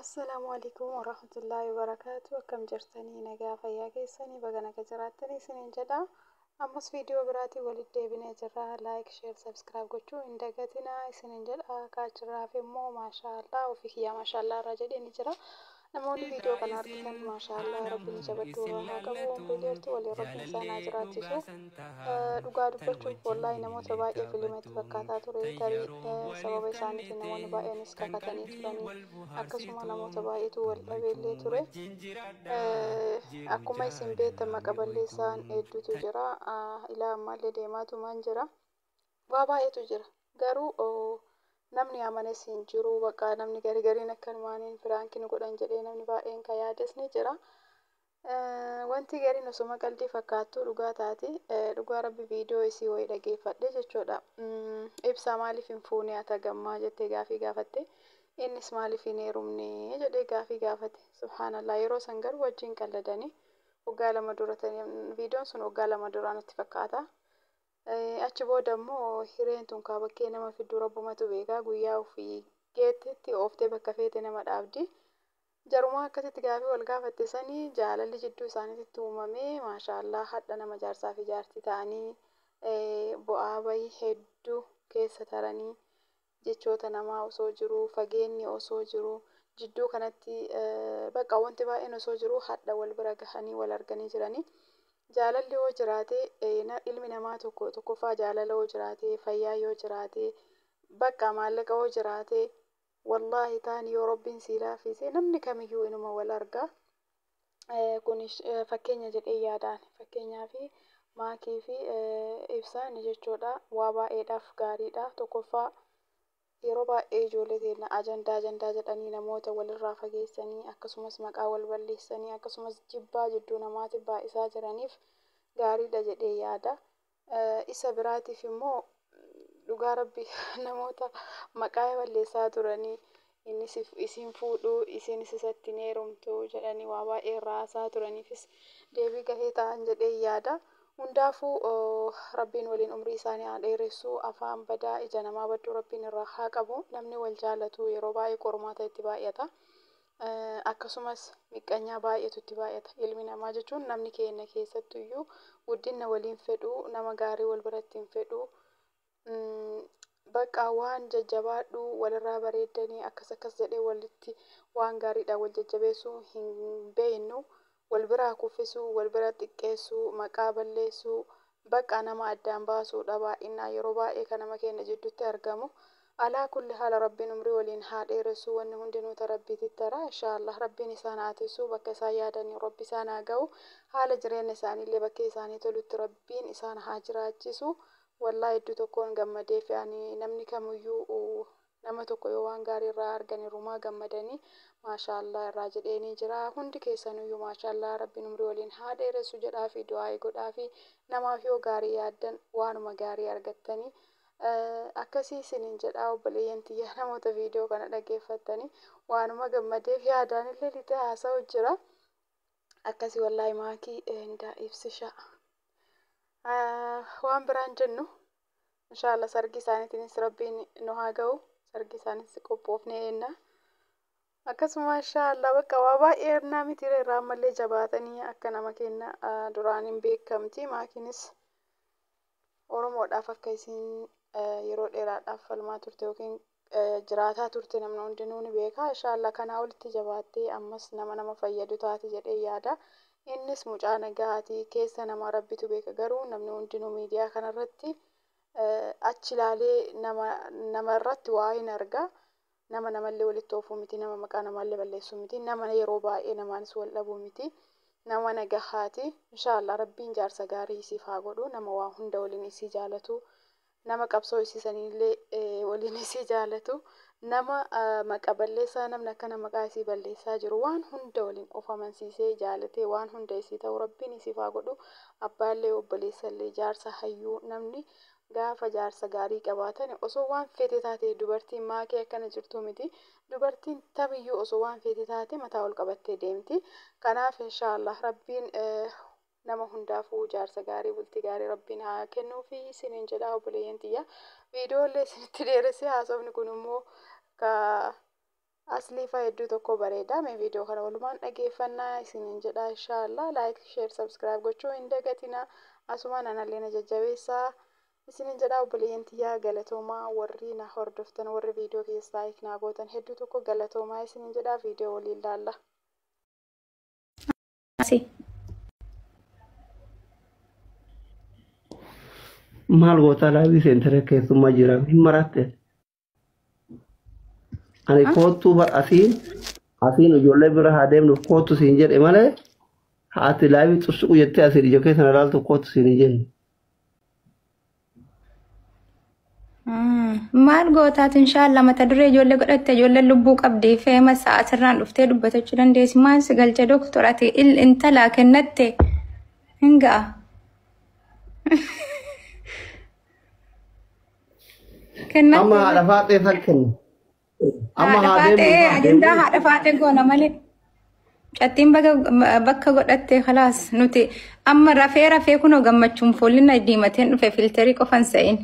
السلام عليكم ورحمة الله وبركاته. كم جرتني نجا فيا كيسني بغنا كجراتني سنين جدا أمس فيديو براتي ولدي بني جرا لايك شير سبسكرايب قتشو إندقتنا سنين جدا كاجرا في مو ما شاء الله وفيك يا ما شاء الله رجلي نجرا نموني فيديو كان أركتن ما شاء الله ربي نجبت ورها قبو أمبليرتو ولي ربي إنسان أجرات جسو dhugaa dubbachuuf wallahi namoota baay'ee fiilmatti fakkaataa ture tarii sababa isaaniitiin namoonni baay'eenis kakatanii turanii akkasuma namoota baay'eetu wal dhabeellee ture. Akkuma isin beektan maqaballeessaan hedduutu jira. Ilaa ammallee deemaatumaan jira. Waa baay'eetu jira. Garuu namni amanes hin jiru. Bakka namni gariin akkanumaaniin firaankii nu godhan jedhee namni baay'een kan yaades ni jira. Wanti gariin osuma qalbii fakkaattu dhugaa taati. Dhugaa rabbi viidiyoo isii wayii dhageeffadhe jechuudha. Ibsaa maaliif hin fuune ata gammaa jettee gaafii gaafatte. Innis maaliif hin heerumne jedhee gaafii gaafate. Subhaanallah yeroo san garuu wajjin qalladanii waggaa lama dura viidiyoon sun waggaa lama dura natti fakkaata. Achi booda immoo hireen tun kaa bakkee nama fidduu rabbumatu beekaa guyyaa ofii geettitti ooftee bakka feete nama dhaabdi. Jarumaa akkasitti gaafii wal gaafatte sanii jaalalli jidduu isaaniitti uumamee maashaallah hadha nama jaarsaa fi jaartii ta'anii bu'aa bayii hedduu keessa taranii jechoota namaa osoo jiru fageenyi osoo jiru jidduu kanatti bakka wanti baay'een osoo jiru hadha wal bira gahanii wal arganii jiranii. Jaalalli yoo jiraate ilmi namaa tokkoffaa jaalala yoo jiraate fayyaa yoo jiraate bakka maallaqa yoo jiraate wallahi taani yoo rabbiin sii laafise namni kamiyyuu inuma wal argaa. Kunis fakkeenya jedhee yaadaan fakkeenyaa fi maakii fi ibsaan jechuudha waa baay'eedhaaf gaariidha. Tokkoffaa yeroo baay'ee ijoollee teenya ajandaa jedhanii namoota walirraa fageessanii akkasumas maqaa wal balleessanii akkasumas jibbaa jidduu namaatiif baay'isaa jiraniif gaariidha jedhee yaada. Isa biraatiif immoo dhugaa rabbi namoota maqaa balleessaa turanii innis isin fuudhuu isinis isatti heerumtu jedhanii waa baay'ee raasaa turaniifis deebii gahee ta'an jedhee yaada. Hundaafuu rabbiin waliin umrii isaanii haa dheeressu afaan badaa ija namaa badduu rabbiin irraa haa qabu. Namni wal jaalatu yeroo baay'ee qormaata itti baay'ata. Akkasumas miqqanyaa baay'eetu itti baay'ata. Ilmi namaa jechuun namni keenya keessattuyyuu guddina waliin fedhu nama gaarii wal biratti hin fedhu. Bakka waan jajjabaadhu walirraa bareedanii akkas jedhee walitti waan gaariidha wal jajjabeessuu hin beeknu. Wal biraa kuffisuu wal bira xiqqeessuu maqaa balleessuu bakka nama addaan baasuudha baay'inaan yeroo baay'ee kan nama keenya jidduutti argamu. Alaa kulli haala rabbiin umrii waliin haa dheeressu wanni hundinuuta rabbiitti tara inshaallah rabbiin isaan haa tiisu bakka isaan yaadanii rabbi isaan haa ga'u haala jireenya isaaniillee bakkee isaanii tolutti rabbiin isaan haa jiraachisu. Wallahi iddoo tokkoon gammadee fe'anii namni kamiyyuu nama tokko yoo waan gaarii irraa argan irrumaa gammadanii maashaallah irraa jedheenii jira. Hundi keessanuyyuu maashaallah rabbiin umrii waliin haa dheeressu jedhaa fi du'aa godhaa fi namaaf yoo gaarii yaaddan waanuma gaarii argattanii. Akkasii isiniin jedhaa obboleeyyan tiyyaa namoota viidiyoo kana dhaggeeffattanii waanuma gammadeef yaadaan illee lixee haasa'u jira. Akkasii wallahi maakii indaa ibsisha. Waan biraan jennu inshaallah sargi isaaniitiinis rabbiin nu haa ga'u sargi isaaniis qophoofnee enna. Akkasuma inshaallah bakka waa baay'ee hirnaa miti irraa ammallee jabaatanii akka nama keenya duraan hin beekamti. Maakiinis Oromoodhaaf akka isin yeroo dheeraadhaaf falmaa turte yookiin jiraataa turte namni hundinuu ni beeka. Inshaallah kanaa olitti jabaattee ammas nama fayyadu taati jedhee yaada. Innis mucaa nagaati keessa nama rabbitu beeka garuu namni hundinuu miidiyaa kanarratti achi ilaalee nama irratti waa hin arga. Namallee walitti oofuu miti nama maqaa namallee balleessuu miti nama yeroo baay'ee namaanis wal dhabuu miti. Nama nagahaati inshaallah rabbiin jaarsa gaarii isiif haa godhu nama waa hunda waliin isii jaalatu nama qabsoo isiisanillee waliin isii jaalatu nama maqaa balleessaa namni akkana maqaa isii balleessaa jiru waan hunda waliin of amansiisee jaalatee waan hunda isii ta'u rabbiin isiif haa godhu. Abbaallee obboleessallee jaarsa hayyuu namni gaafa jaarsa gaarii qabaatan osoo waan fete taate dubartiin maakee akkana jirtu miti. Dubartiin tamiyyuu osoo waan fete taate mataa ol qabattee deemti. Kanaaf inshaallah rabbiin nama hundaafuu jaarsa gaarii bultii gaarii rabbiin haa kennuu fi isiniin jedhaa obboleeyyan tiyya. Viidiyoolee isinitti dheeressee haasofni kun immoo Asli fayyadu tokko bareeda mee viidiyoo kana walumaan dhageeffannaa isiniin jedha inshallah like share subscribe gochuu hin dagatina asumaan anallee na jajjabeessaa isiniin jedha obboleeyyan tiyyaa galatoomaa warri na hordoftan warri viidiyoo keessaa iknaa gootan hedduu tokko galatoomaa isiniin jedha viidiyoo waliin ilaalla. Maal goota laabii seentere keessummaa jira hin maratte. Ani kootu bar asiin ijoollee bira haa deemnu kootu siin jedhe malee haati laabii xursuqu jettee asiin ijoo keessa na laaltu kootu siin hin jenne. Maal gootaatu inshallah mata duree ijoollee godhatte ijoollee lubbuu qabdee feema sa'aatirraan dhuftee dubbatachuu dandeessi maal si galcha doktorate intala kennatte hingaa. Amma haadha faatee fakkenna. Amma haadha faatee goona malee. Cattiin bakka godhatte khalaas nuti amma rafee kunoo gammachuun foolina diimateen dhufe filterii qofan sa'in.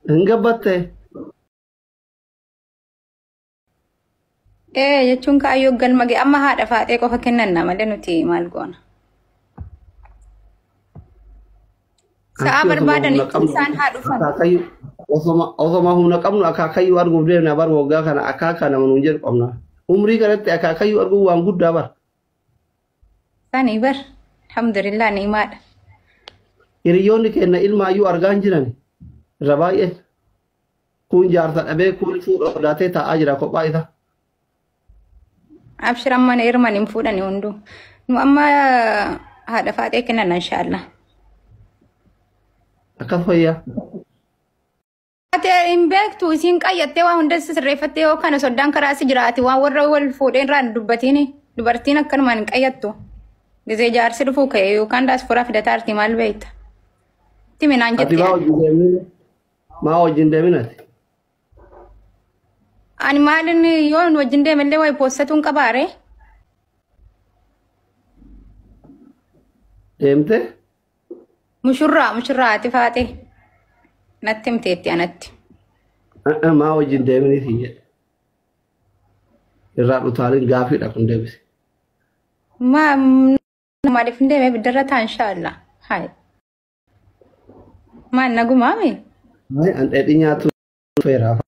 Ngabbatte. Jechuun kaayyoo galmage amma haadha faatee qofa kennanna malee nuti maal goona. Sa'a barbaadan isaan haa dhufan. Osoma humna qabnu akaakayyuu arguuf deemna bar waggaa kana akaakaa nama nuun jedhu qabna. Umrii kanatti akaakayyuu arguu waan guddaa bar. Sanii bar alhamdulillah ni maadha. Hiriyoonni keenya ilmaayyuu argaa hin jiran irra baay'ee. Kun jaarsa dhabee kun fuudha odaatee taa'aa jira kophaa isaa. Abshiran mana irman hin fuudhani hunduu. Nu amma haadha faatee kennan inshallah. Akkas fayyaa. Ate hin beektu isiin qayyattee waa hunda sirreeffattee yoo kana soddaan karaa si jiraati waan warra wal fuudheen irraa dubbatini dubartiin akkanumaan hin qayyattu. Gizee jaarsi dhufuu ka'e yookaan daasforaa fidataarti maal beekta. Timinaan jettee. Maa wajjin deeminati? Ani maalin yoo wajjin deemallee wayi poostatuun qabaare. Deemte? Mushurraa ati faatee. Natti himteetti anatti. Maa wajjin deeminiiti jedhe. Irraa dhutaaliin gaafiidha kun deebise. Maaliif hin deemee biddarra ta'a inshallah. Hai. Maan nagumaami? An dheedhi nyaatu feeraaf.